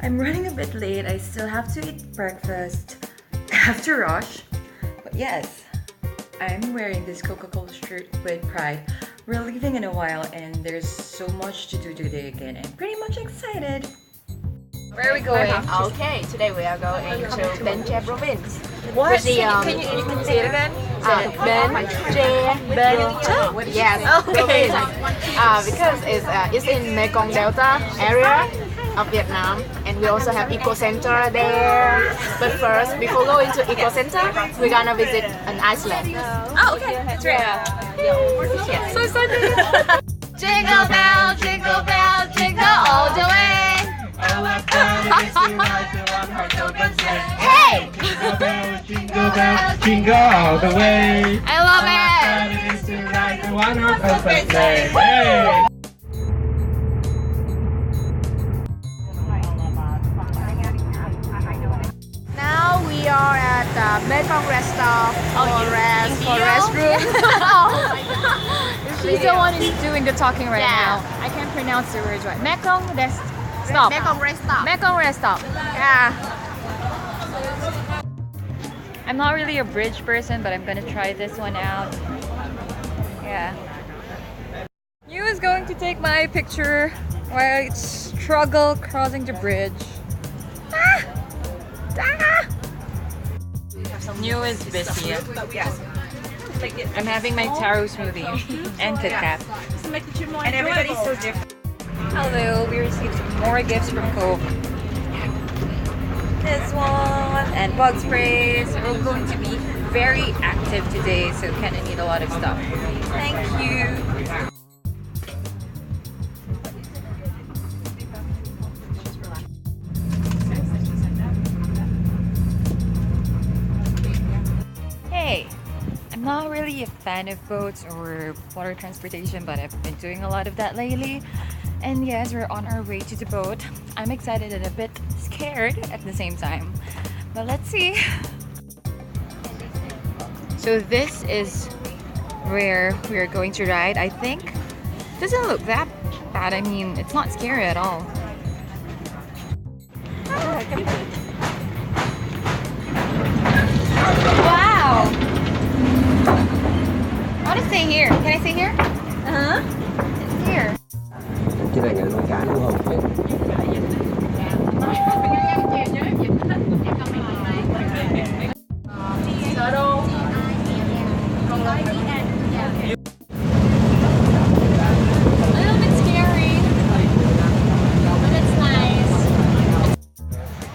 I'm running a bit late. I still have to eat breakfast. I have to rush. But yes, I'm wearing this Coca-Cola shirt with pride. We're leaving in a while and there's so much to do today again. I'm pretty much excited. Where are we going? Okay, today we are going to Ben Tre province. What? With the, can you say it again? Ben Tre. Yes. Okay. Because it's in Mekong Delta area of Vietnam, and we also have Ekocenter there. But first, before going to Ekocenter, we're gonna visit an Iceland. Oh, okay. That's right. Yes. So excited. Jingle bell, jingle all the way. Hey! Jingle bell, jingle all the way. I love it! It is to ride the one open sleigh. Hey! Now we are at the Mekong rest stop for restroom. She's the one who's doing the talking right Yeah. now. I can't pronounce the words right. Mekong rest stop. Mekong rest stop. Mekong rest stop. Yeah. I'm not really a bridge person, but I'm gonna try this one out. Yeah. You is going to take my picture while I struggle crossing the bridge. Ah! Ah! New is busy. I'm having my taro smoothie and Kit Kat. And everybody's so different. Hello, we received some more gifts from Coca. This one and bug sprays. We're going to be very active today, so kind of need a lot of stuff. Thank you. Hey, I'm not really a fan of boats or water transportation, but I've been doing a lot of that lately. And yes, we're on our way to the boat. I'm excited and a bit scared at the same time. But let's see. So this is where we're going to ride, I think. Doesn't look that bad. I mean, it's not scary at all. Wow! I want to stay here. Can I stay here? It's here. Cái này là cá đúng không?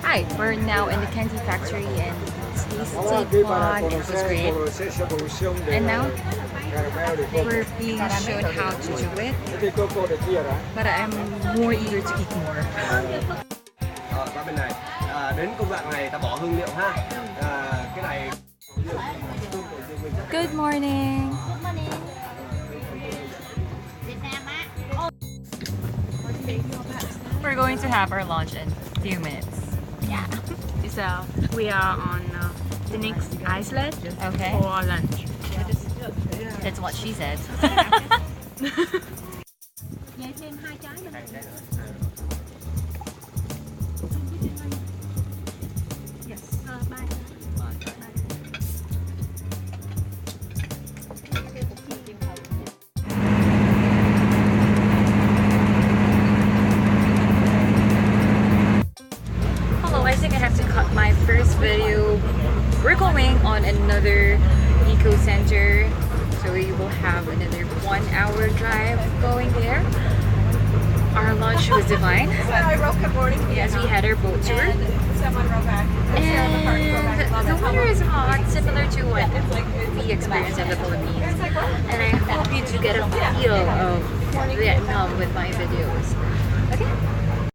Hi, we're now in the candy factory and tasted one. It was great. And now we're being shown how to do it. But I'm more eager to eat more. Qua bên này. Đến công đoạn này ta bỏ hương liệu ha. Cái này Good morning. We're going to have our lunch in a few minutes. Yeah. So we are on the next Iceland Okay. for lunch. That's what she said. Hello, I think I have to cut my first video. We're going on another Ekocenter, so we will have another 1 hour drive going there. Our lunch was divine. Yes, we had our boat tour. And the weather is hot, similar to what we experienced in the Philippines. And I hope you do get a feel of Vietnam with my videos.